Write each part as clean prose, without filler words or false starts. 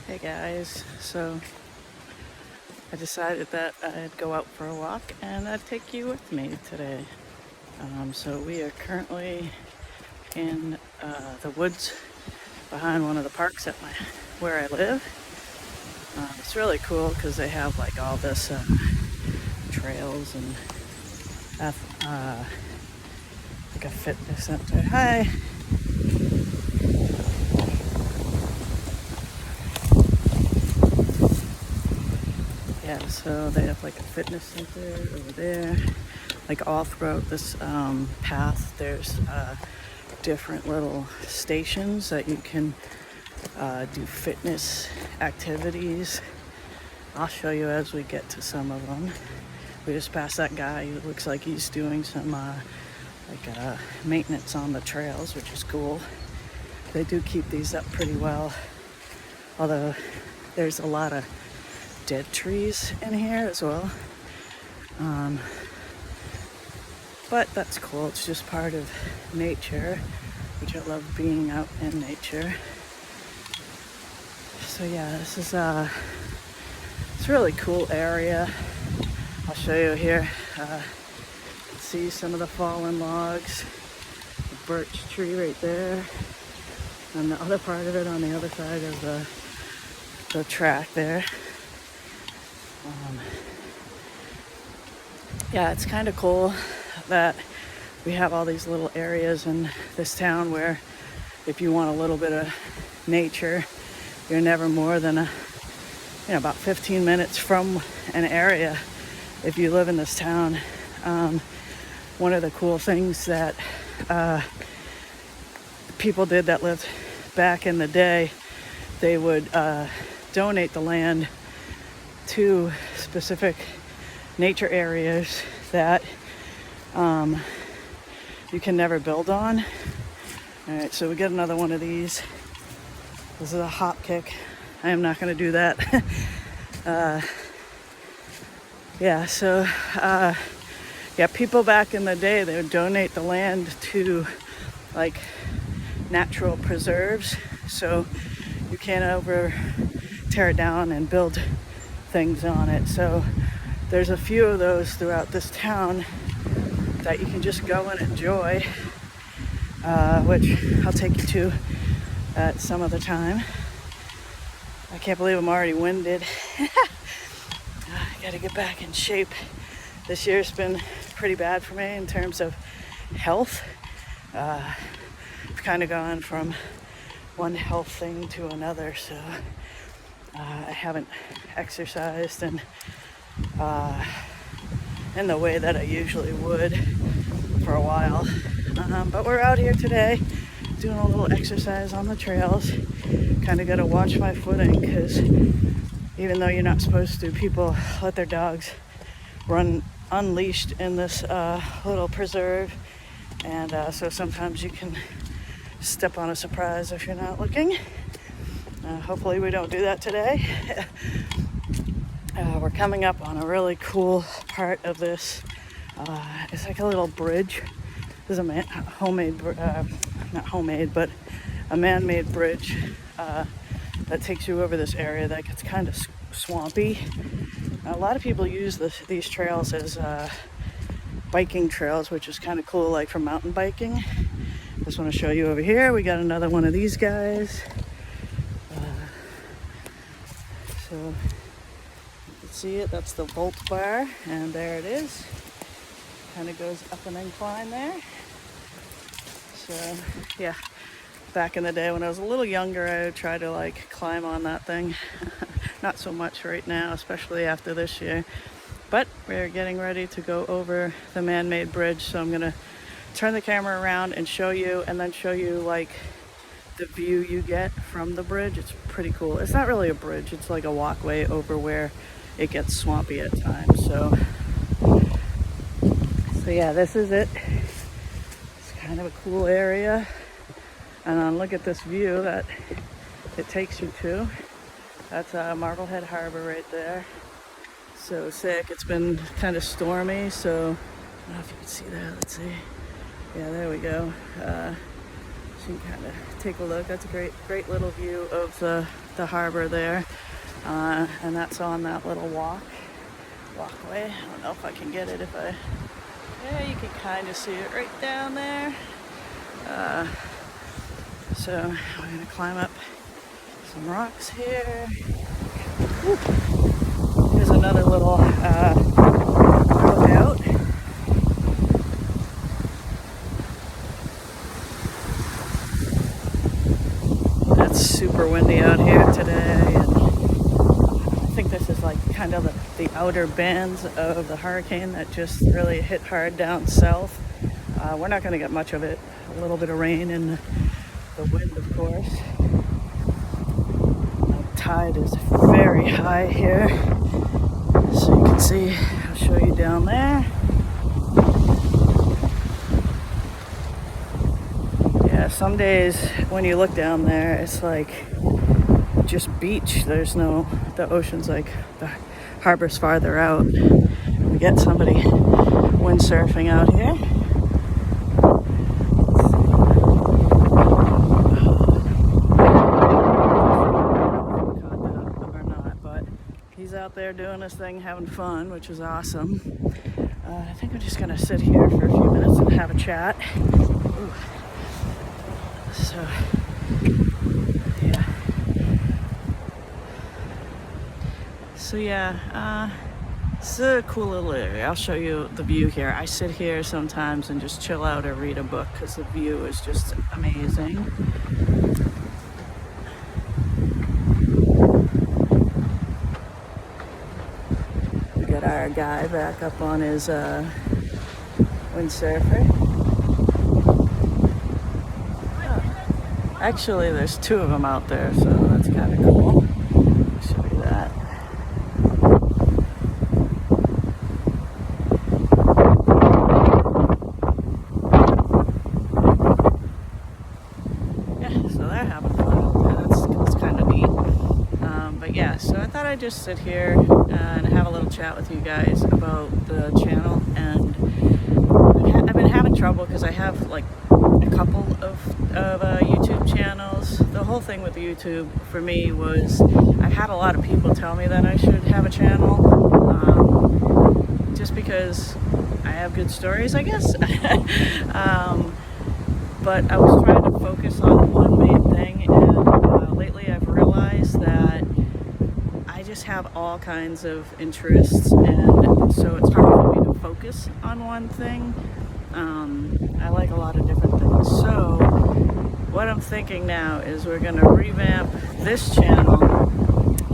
Hey guys, so I decided that I'd go out for a walk and I'd take you with me today. So we are currently in the woods behind one of the parks at where I live. It's really cool because they have like all this trails and like a fitness center. Hi. Yeah, so they have like a fitness center over there. Like all throughout this path, there's different little stations that you can do fitness activities. I'll show you as we get to some of them. We just passed that guy who looks like he's doing some maintenance on the trails, which is cool. They do keep these up pretty well, although there's a lot of dead trees in here as well. But that's cool. It's just part of nature, which I love being out in nature. So yeah, this is it's a really cool area. I'll show you here. See some of the fallen logs, the birch tree right there, and the other part of it on the other side of the track there. Yeah, it's kind of cool that we have all these little areas in this town where if you want a little bit of nature, you're never more than about 15 minutes from an area if you live in this town. One of the cool things that people did that lived back in the day, they would donate the land to specific nature areas that you can never build on. All right, so we got another one of these. This is a hop kick. I am not going to do that. People back in the day, they would donate the land to like natural preserves, so you can't ever tear it down and build things on it. So there's a few of those throughout this town that you can just go and enjoy, which I'll take you to at some other time. I can't believe I'm already winded. I gotta get back in shape. This year's been pretty bad for me in terms of health. I've kind of gone from one health thing to another, so I haven't exercised in the way that I usually would for a while. But we're out here today doing a little exercise on the trails. Kind of got to watch my footing because even though you're not supposed to, people let their dogs run unleashed in this little preserve. And so sometimes you can step on a surprise if you're not looking. Hopefully we don't do that today. We're coming up on a really cool part of this. It's like a little bridge. This is a man-made bridge that takes you over this area that gets kind of swampy. A lot of people use these trails as biking trails, which is kind of cool, like for mountain biking. Just want to show you over here. We got another one of these guys. So you can see it. That's the Volt bar, and there it is. Kind of goes up an incline there. So yeah, back in the day when I was a little younger, I would try to like climb on that thing. Not so much right now, especially after this year. But we're getting ready to go over the man-made bridge, so I'm gonna turn the camera around and show you, and then show you like the view you get from the bridge. It's pretty cool. It's not really a bridge, it's like a walkway over where it gets swampy at times. So yeah, this is it. It's kind of a cool area. And look at this view that it takes you to. That's Marblehead Harbor right there. So sick. It's been kind of stormy, so I don't know if you can see that. Let's see. Yeah, there we go. so you can kind of take a look. That's a great little view of the harbor there. And that's on that little walkway. I don't know if I can get it yeah, you can kind of see it right down there. So we're gonna climb up some rocks here. Woo. Here's another little lookout. It's super windy out here today, and I think this is like kind of the outer bands of the hurricane that just really hit hard down south. We're not going to get much of it. A little bit of rain and the wind, of course. The tide is very high here, so you can see. I'll show you down there. Yeah, some days when you look down there, it's like just beach. There's no, the ocean's like, the harbor's farther out. We get somebody windsurfing out here. Or not, but he's out there doing his thing, having fun, which is awesome. I think I'm just gonna sit here for a few minutes and have a chat. Ooh. So, yeah. So yeah, it's a cool little area. I'll show you the view here. I sit here sometimes and just chill out or read a book because the view is just amazing. We got our guy back up on his windsurfer. Actually, there's two of them out there, so that's kind of cool. I'll show you that. Yeah, so they're having fun out there. That's kind of neat. But yeah, so I thought I'd just sit here and have a little chat with you guys about the channel. And I've been having trouble because I have like a couple of YouTube channels. The whole thing with YouTube for me was I've had a lot of people tell me that I should have a channel, just because I have good stories, I guess. But I was trying to focus on one main thing, and lately I've realized that I just have all kinds of interests, and so it's hard for me to focus on one thing. I like a lot of different things. So what I'm thinking now is we're going to revamp this channel,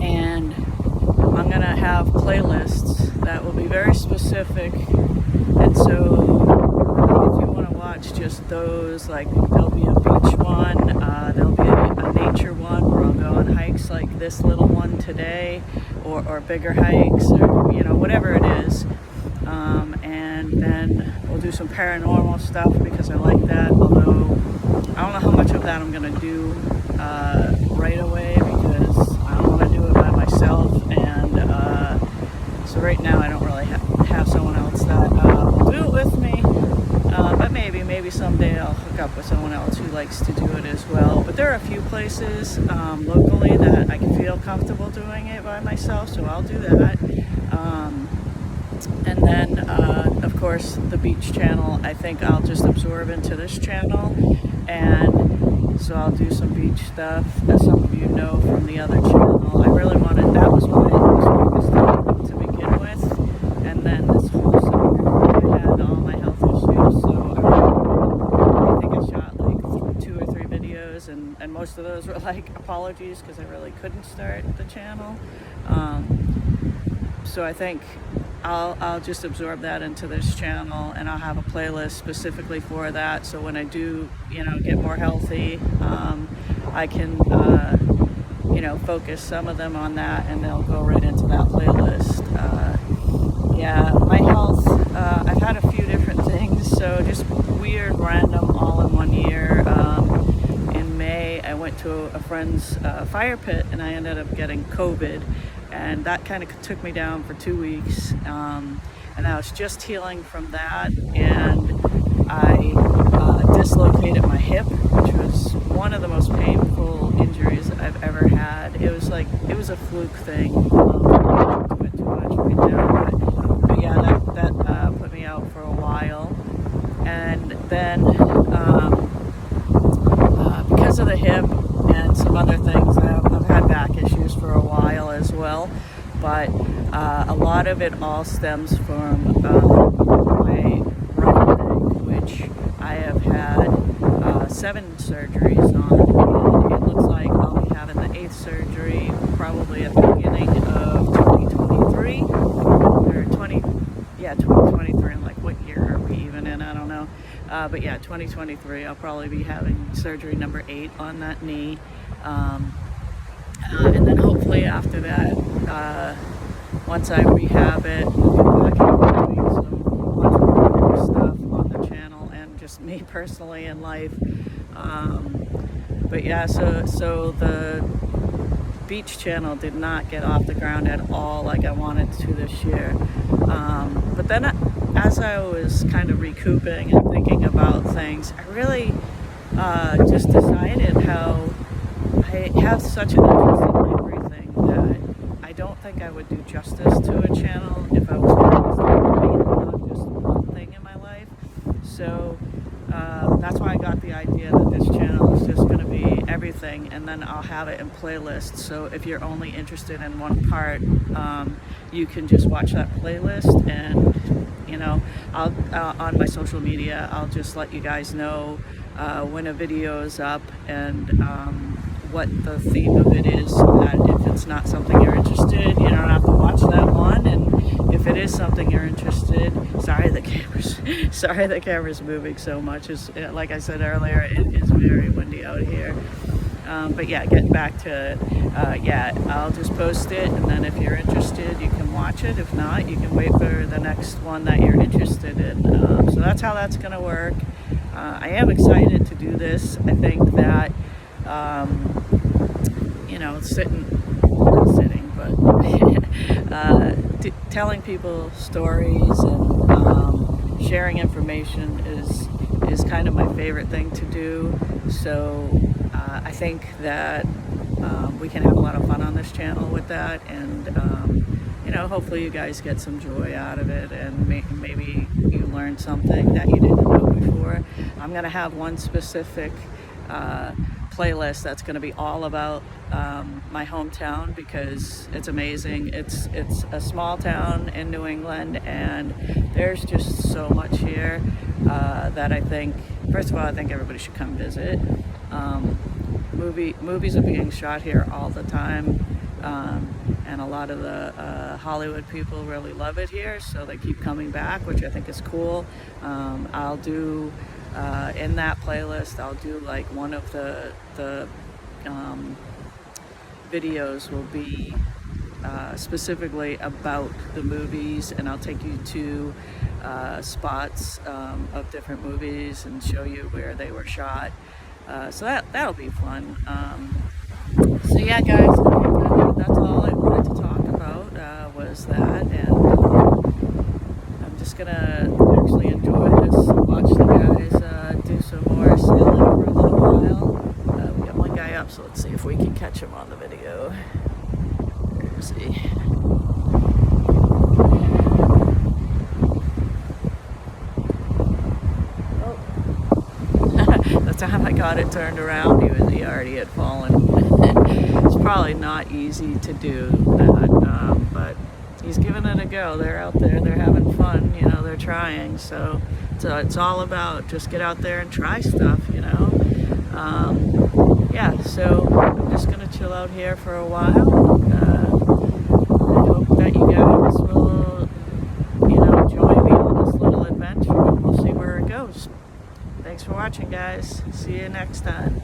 and I'm going to have playlists that will be very specific. And so if you want to watch just those, like there'll be a beach one, there'll be a nature one where I'll go on hikes like this little one today, or bigger hikes, or you know, whatever it is. And then we'll do some paranormal stuff because I like that, although I don't know how much of that I'm going to do right away because I don't want to do it by myself, and so right now I don't really have someone else that will do it with me, but maybe someday I'll hook up with someone else who likes to do it as well. But there are a few places locally that I can feel comfortable doing it by myself, so I'll do that. And then, of course, the beach channel, I think I'll just absorb into this channel. And so I'll do some beach stuff, as some of you know from the other channel. I really wanted, that was what I was focused on to begin with. And then this whole summer, I had all my health issues. So I think I shot like 2 or 3 videos, and most of those were like apologies because I really couldn't start the channel. So I think I'll just absorb that into this channel, and I'll have a playlist specifically for that. So when I do, you know, get more healthy, I can, you know, focus some of them on that, and they'll go right into that playlist. Yeah, my health, I've had a few different things, so just weird, random, all in one year. In May, I went to a friend's fire pit, and I ended up getting COVID. And that kind of took me down for 2 weeks, and I was just healing from that, and I dislocated my hip, which was one of the most painful injuries I've ever had. It was a fluke thing. I don't do it too much right now, but yeah, that put me out for a while. And then because of the hip and some other things, I've had back issues for a while as well. But a lot of it all stems from my right leg, which I have had 7 surgeries on, and it looks like I'll be having the 8th surgery probably at the beginning of 2023, or 2023. I'm like, what year are we even in? I don't know. But yeah, 2023, I'll probably be having surgery number 8 on that knee. And then hopefully after that, once I rehab it, we'll get back into doing some much more stuff on the channel and just me personally in life. But yeah, so the beach channel did not get off the ground at all like I wanted to this year. But then as I was kind of recouping and thinking about things, I really just decided how I have such an interest in everything that I don't think I would do justice to a channel if I was focused on just one thing in my life. So that's why I got the idea that this channel is just going to be everything, and then I'll have it in playlists. So if you're only interested in one part, you can just watch that playlist, and you know, I'll on my social media, I'll just let you guys know when a video is up and what the theme of it is, so that if it's not something you're interested, you don't have to watch that one. And if it is something you're interested, sorry the camera's moving so much. Like I said earlier, it is very windy out here. But yeah, getting back to it, yeah, I'll just post it, and then if you're interested, you can watch it. If not, you can wait for the next one that you're interested in. So that's how that's going to work. I am excited to do this. I think that, you know, telling people stories and sharing information is kind of my favorite thing to do. So I think that we can have a lot of fun on this channel with that, and you know, hopefully you guys get some joy out of it, and maybe you learn something that you didn't know before. I'm going to have one specific playlist that's going to be all about my hometown, because it's amazing. It's a small town in New England, and there's just so much here that I think, first of all, I think everybody should come visit. Movies are being shot here all the time, and a lot of the Hollywood people really love it here, so they keep coming back, which I think is cool. I'll do in that playlist, I'll do like one of the videos will be specifically about the movies, and I'll take you to spots of different movies and show you where they were shot. So that'll be fun. So yeah, guys, that's all I wanted to talk about, was that, and I'm just gonna actually enjoy this, watch the guys do some more sailing for a little while. We got one guy up, so let's see if we can catch him on the video. Where is he? The time I got it turned around, he already had fallen. It's probably not easy to do that, but he's giving it a go. They're out there, they're having fun, you know, they're trying. So it's all about just get out there and try stuff, you know. Yeah, so I'm just gonna chill out here for a while. I hope that you guys will, you know, join me on this little adventure. We'll see where it goes. Thanks for watching, guys. See you next time.